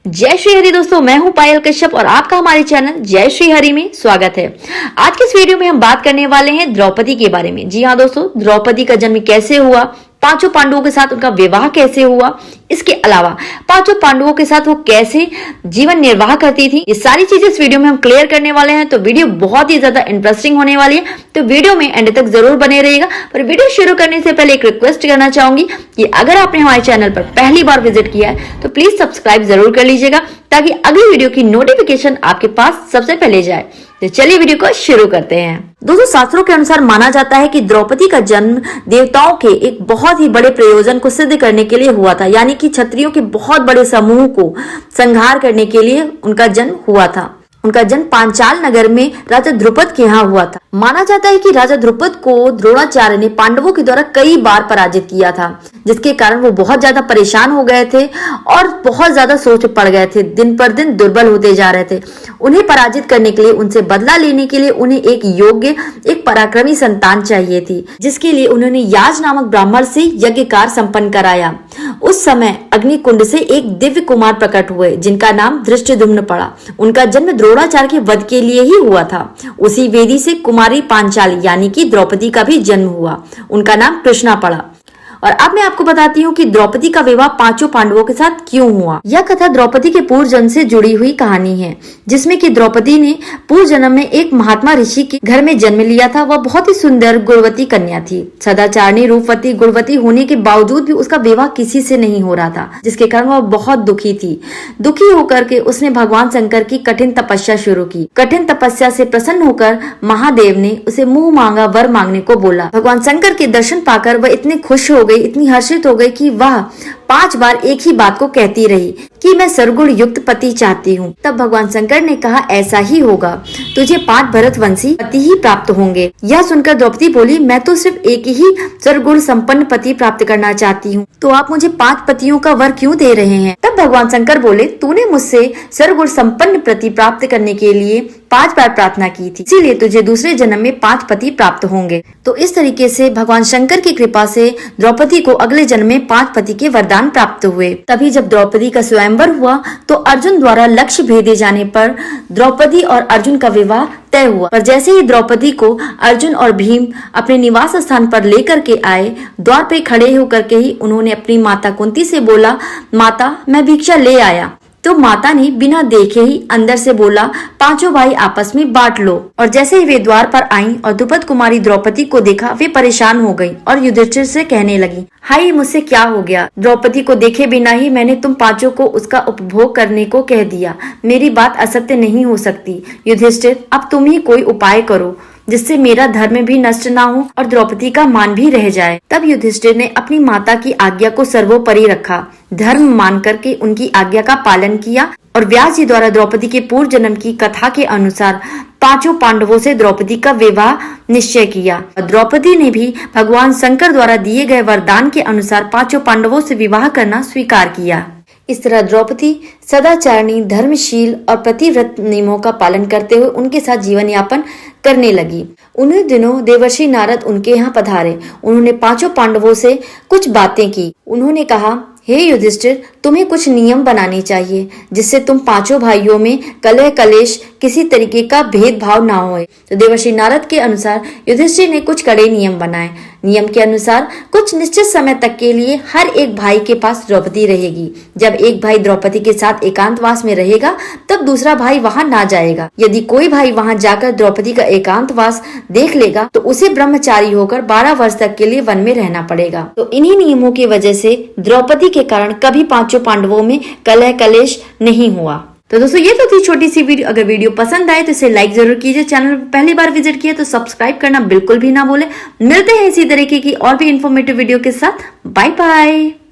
जय श्री हरि दोस्तों, मैं हूं पायल कश्यप और आपका हमारे चैनल जय श्री हरि में स्वागत है। आज के इस वीडियो में हम बात करने वाले हैं द्रौपदी के बारे में। जी हाँ दोस्तों, द्रौपदी का जन्म कैसे हुआ, पांचों पांडवों के साथ उनका विवाह कैसे हुआ, इसके अलावा पांचों पांडवों के साथ वो कैसे जीवन निर्वाह करती थी, ये सारी चीजें इस वीडियो में हम क्लियर करने वाले हैं। तो वीडियो बहुत ही ज्यादा इंटरेस्टिंग होने वाली है, तो वीडियो में एंड तक जरूर बने रहिएगा। पर वीडियो शुरू करने से पहले एक रिक्वेस्ट करना चाहूंगी कि अगर आपने हमारे चैनल पर पहली बार विजिट किया है तो प्लीज सब्सक्राइब जरूर कर लीजिएगा, ताकि अगली वीडियो की नोटिफिकेशन आपके पास सबसे पहले जाए। तो चलिए वीडियो को शुरू करते हैं। दोस्तों, शास्त्रों के अनुसार माना जाता है कि द्रौपदी का जन्म देवताओं के एक बहुत ही बड़े प्रयोजन को सिद्ध करने के लिए हुआ था, यानी कि क्षत्रियों के बहुत बड़े समूह को संहार करने के लिए उनका जन्म हुआ था। उनका जन्म पांचाल नगर में राजा द्रुपद के यहाँ हुआ था। माना जाता है कि राजा द्रुपद को द्रोणाचार्य ने पांडवों के द्वारा कई बार पराजित किया था, जिसके कारण वो बहुत ज्यादा परेशान हो गए थे और बहुत ज्यादा सोच पड़ गए थे। दिन पर दिन दुर्बल होते जा रहे थे। उन्हें पराजित करने के लिए, उनसे बदला लेने के लिए उन्हें एक योग्य, एक पराक्रमी संतान चाहिए थी, जिसके लिए उन्होंने याज नामक ब्राह्मण से यज्ञ कार्य संपन्न कराया। उस समय अग्निकुंड से एक दिव्य कुमार प्रकट हुए, जिनका नाम धृष्टद्युम्न पड़ा। उनका जन्म द्रोणाचार्य के वध के लिए ही हुआ था। उसी वेदी से कुमारी पांचाली यानी कि द्रौपदी का भी जन्म हुआ। उनका नाम कृष्णा पड़ा। और अब मैं आपको बताती हूँ कि द्रौपदी का विवाह पांचों पांडवों के साथ क्यों हुआ। यह कथा द्रौपदी के पूर्व जन्म से जुड़ी हुई कहानी है, जिसमें कि द्रौपदी ने पूर्व जन्म में एक महात्मा ऋषि के घर में जन्म लिया था। वह बहुत ही सुंदर गुणवती कन्या थी। सदाचारणी, रूपवती, गुणवती होने के बावजूद भी उसका विवाह किसी से नहीं हो रहा था, जिसके कारण वह बहुत दुखी थी। दुखी होकर के उसने भगवान शंकर की कठिन तपस्या शुरू की। कठिन तपस्या से प्रसन्न होकर महादेव ने उसे मुंह मांगा वर मांगने को बोला। भगवान शंकर के दर्शन पाकर वह इतने खुश हो गई, इतनी हर्षित हो गई कि वह 5 बार एक ही बात को कहती रही कि मैं सर्वगुण युक्त पति चाहती हूँ। तब भगवान शंकर ने कहा, ऐसा ही होगा, तुझे 5 भरतवंशी पति ही प्राप्त होंगे। यह सुनकर द्रौपदी बोली, मैं तो सिर्फ एक ही सर्वगुण संपन्न पति प्राप्त करना चाहती हूँ, तो आप मुझे 5 पतियों का वर क्यों दे रहे हैं। तब भगवान शंकर बोले, तूने मुझसे सर्वगुण संपन्न पति प्राप्त करने के लिए 5 बार प्रार्थना की थी, इसीलिए तुझे दूसरे जन्म में 5 पति प्राप्त होंगे। तो इस तरीके से भगवान शंकर की कृपा से द्रौपदी को अगले जन्म में 5 पति के वरदान प्राप्त हुए। तभी जब द्रौपदी का स्वयंवर हुआ तो अर्जुन द्वारा लक्ष्य भेजे जाने पर द्रौपदी और अर्जुन का विवाह तय हुआ। पर जैसे ही द्रौपदी को अर्जुन और भीम अपने निवास स्थान पर लेकर के आए, द्वार पे खड़े होकर के ही उन्होंने अपनी माता कुंती से बोला, माता मैं भिक्षा ले आया। तो माता ने बिना देखे ही अंदर से बोला, 5 भाई आपस में बांट लो। और जैसे ही वे द्वार पर आईं और द्रुपद कुमारी द्रौपदी को देखा, वे परेशान हो गई और युधिष्ठिर से कहने लगी, हाय मुझसे क्या हो गया। द्रौपदी को देखे बिना ही मैंने तुम 5 को उसका उपभोग करने को कह दिया। मेरी बात असत्य नहीं हो सकती। युधिष्ठिर, अब तुम ही कोई उपाय करो जिससे मेरा धर्म भी नष्ट ना हो और द्रौपदी का मान भी रह जाए। तब युधिष्ठिर ने अपनी माता की आज्ञा को सर्वोपरि रखा, धर्म मान करके उनकी आज्ञा का पालन किया और व्यास जी द्वारा द्रौपदी के पूर्व जन्म की कथा के अनुसार 5 पांडवों से द्रौपदी का विवाह निश्चय किया। द्रौपदी ने भी भगवान शंकर द्वारा दिए गए वरदान के अनुसार 5 पांडवों से विवाह करना स्वीकार किया। इस तरह द्रौपदी सदाचारणी, धर्मशील और पतिव्रत नियमों का पालन करते हुए उनके साथ जीवन यापन करने लगी। उन्हीं दिनों देवर्षि नारद उनके यहाँ पधारे। उन्होंने 5 पांडवों से कुछ बातें की। उन्होंने कहा, हे युधिष्ठिर, तुम्हें कुछ नियम बनाने चाहिए जिससे तुम 5 भाइयों में कलह कलेश किसी तरीके का भेदभाव ना होए। तो देवर्षि नारद के अनुसार युधिष्ठिर ने कुछ कड़े नियम बनाए। नियम के अनुसार कुछ निश्चित समय तक के लिए हर एक भाई के पास द्रौपदी रहेगी। जब एक भाई द्रौपदी के साथ एकांतवास में रहेगा, तब दूसरा भाई वहां ना जाएगा। यदि कोई भाई वहां जाकर द्रौपदी का एकांतवास देख लेगा, तो उसे ब्रह्मचारी होकर 12 वर्ष तक के लिए वन में रहना पड़ेगा। तो इन्हीं नियमों की वजह से द्रौपदी के कारण कभी 5 पांडवों में कलह कलेश नहीं हुआ। तो दोस्तों, ये तो थी छोटी सी वीडियो। अगर वीडियो पसंद आए तो इसे लाइक जरूर कीजिए। चैनल पर पहली बार विजिट किया तो सब्सक्राइब करना बिल्कुल भी ना भूले। मिलते हैं इसी तरीके की और भी इंफॉर्मेटिव वीडियो के साथ। Bye bye.